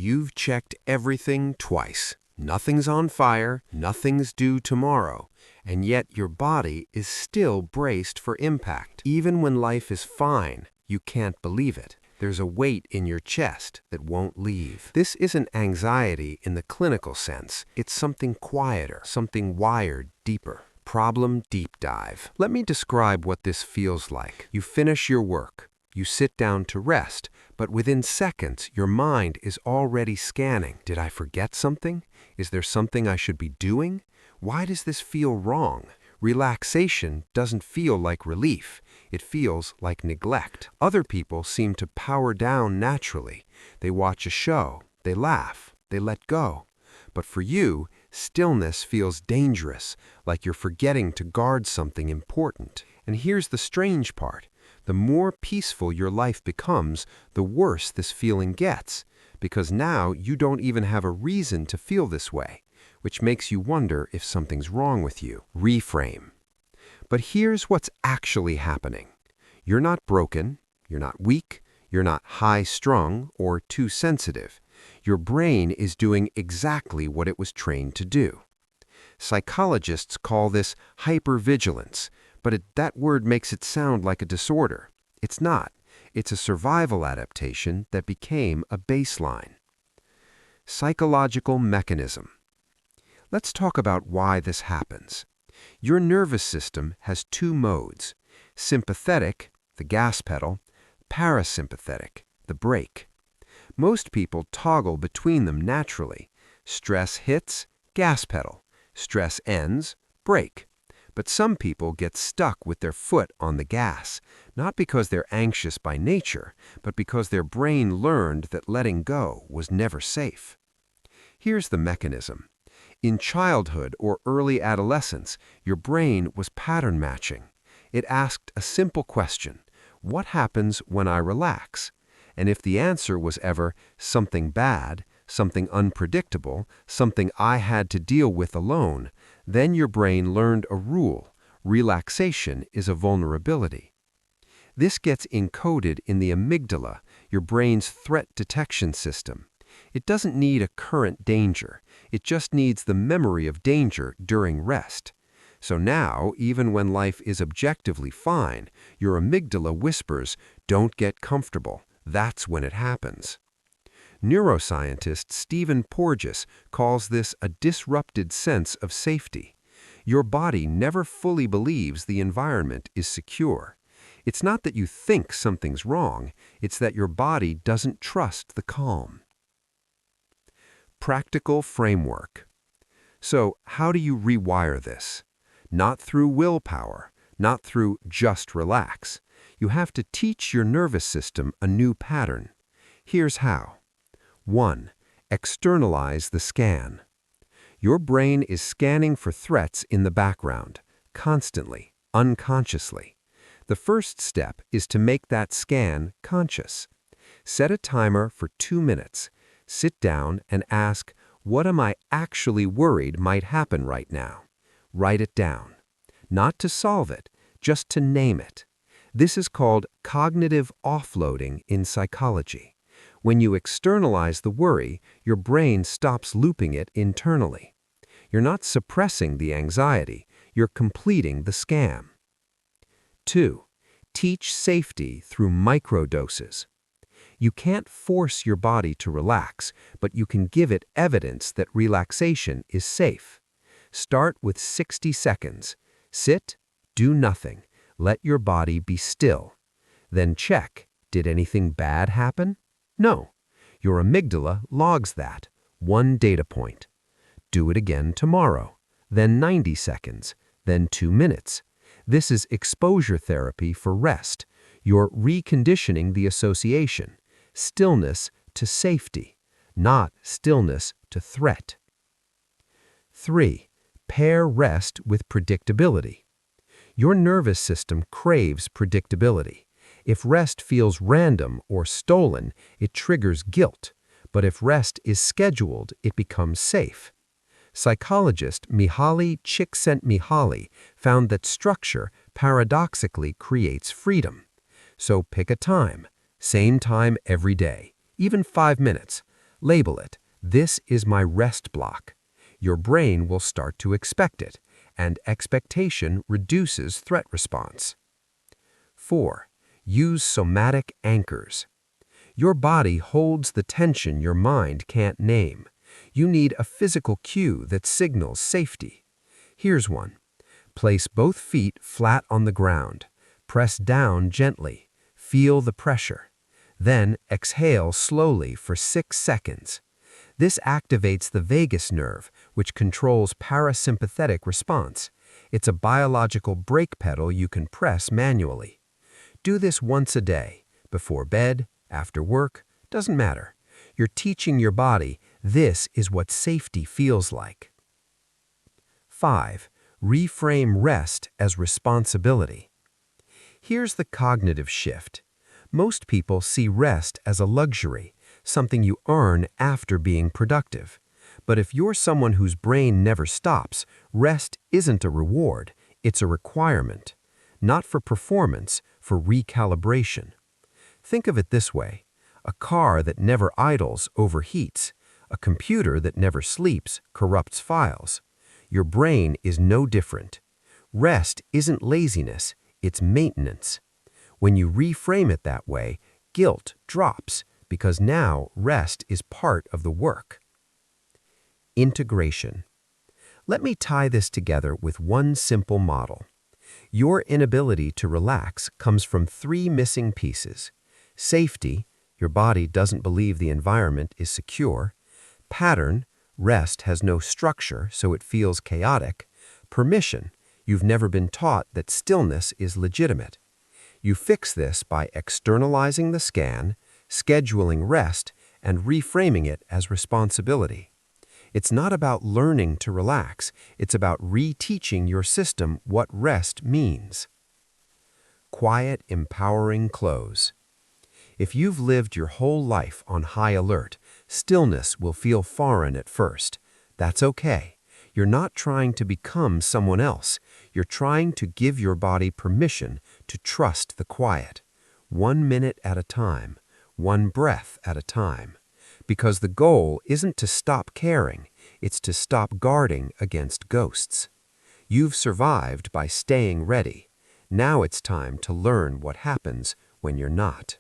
You've checked everything twice. Nothing's on fire, nothing's due tomorrow, and yet your body is still braced for impact. Even when life is fine, you can't believe it. There's a weight in your chest that won't leave. This isn't anxiety in the clinical sense. It's something quieter, something wired deeper. Problem deep dive. Let me describe what this feels like. You finish your work. You sit down to rest, but within seconds, your mind is already scanning. Did I forget something? Is there something I should be doing? Why does this feel wrong? Relaxation doesn't feel like relief. It feels like neglect. Other people seem to power down naturally. They watch a show, they laugh, they let go. But for you, stillness feels dangerous, like you're forgetting to guard something important. And here's the strange part. The more peaceful your life becomes, the worse this feeling gets, because now you don't even have a reason to feel this way, which makes you wonder if something's wrong with you. Reframe. But here's what's actually happening. You're not broken, you're not weak, you're not high-strung or too sensitive. Your brain is doing exactly what it was trained to do. Psychologists call this hypervigilance, but that word makes it sound like a disorder. It's not. It's a survival adaptation that became a baseline. Psychological mechanism. Let's talk about why this happens. Your nervous system has two modes: sympathetic, the gas pedal, parasympathetic, the brake. Most people toggle between them naturally. Stress hits, gas pedal. Stress ends, brake. But some people get stuck with their foot on the gas, not because they're anxious by nature, but because their brain learned that letting go was never safe. Here's the mechanism. In childhood or early adolescence, your brain was pattern matching. It asked a simple question: what happens when I relax? And if the answer was ever something bad, something unpredictable, something I had to deal with alone, then your brain learned a rule: relaxation is a vulnerability. This gets encoded in the amygdala, your brain's threat detection system. It doesn't need a current danger. It just needs the memory of danger during rest. So now, even when life is objectively fine, your amygdala whispers, "Don't get comfortable." That's when it happens. Neuroscientist Stephen Porges calls this a disrupted sense of safety. Your body never fully believes the environment is secure. It's not that you think something's wrong, it's that your body doesn't trust the calm. Practical framework. So, how do you rewire this? Not through willpower, not through just relax. You have to teach your nervous system a new pattern. Here's how. 1. Externalize the scan. Your brain is scanning for threats in the background, constantly, unconsciously. The first step is to make that scan conscious. Set a timer for 2 minutes. Sit down and ask, what am I actually worried might happen right now? Write it down. Not to solve it, just to name it. This is called cognitive offloading in psychology. When you externalize the worry, your brain stops looping it internally. You're not suppressing the anxiety, you're completing the scam. 2. Teach safety through microdoses. You can't force your body to relax, but you can give it evidence that relaxation is safe. Start with 60 seconds. Sit, do nothing, let your body be still. Then check, did anything bad happen? No. Your amygdala logs that, one data point. Do it again tomorrow, then 90 seconds, then 2 minutes. This is exposure therapy for rest. You're reconditioning the association. Stillness to safety, not stillness to threat. 3. Pair rest with predictability. Your nervous system craves predictability. If rest feels random or stolen, it triggers guilt. But if rest is scheduled, it becomes safe. Psychologist Mihaly Csikszentmihalyi found that structure paradoxically creates freedom. So pick a time. Same time every day, even 5 minutes. Label it, "This is my rest block." Your brain will start to expect it, and expectation reduces threat response. 4. Use somatic anchors. Your body holds the tension your mind can't name. You need a physical cue that signals safety. Here's one. Place both feet flat on the ground. Press down gently. Feel the pressure. Then exhale slowly for 6 seconds. This activates the vagus nerve, which controls parasympathetic response. It's a biological brake pedal you can press manually. Do this once a day, before bed, after work, doesn't matter. You're teaching your body this is what safety feels like. 5. Reframe rest as responsibility. Here's the cognitive shift. Most people see rest as a luxury, something you earn after being productive. But if you're someone whose brain never stops, rest isn't a reward, it's a requirement. Not for performance, for recalibration. Think of it this way. A car that never idles overheats. A computer that never sleeps corrupts files. Your brain is no different. Rest isn't laziness, it's maintenance. When you reframe it that way, guilt drops because now rest is part of the work. Integration. Let me tie this together with one simple model. Your inability to relax comes from 3 missing pieces. Safety, your body doesn't believe the environment is secure. Pattern, rest has no structure, so it feels chaotic. Permission, you've never been taught that stillness is legitimate. You fix this by externalizing the scan, scheduling rest, and reframing it as responsibility. It's not about learning to relax, it's about reteaching your system what rest means. Quiet, empowering close. If you've lived your whole life on high alert, stillness will feel foreign at first. That's okay. You're not trying to become someone else. You're trying to give your body permission to trust the quiet. 1 minute at a time, 1 breath at a time. Because the goal isn't to stop caring, it's to stop guarding against ghosts. You've survived by staying ready. Now it's time to learn what happens when you're not.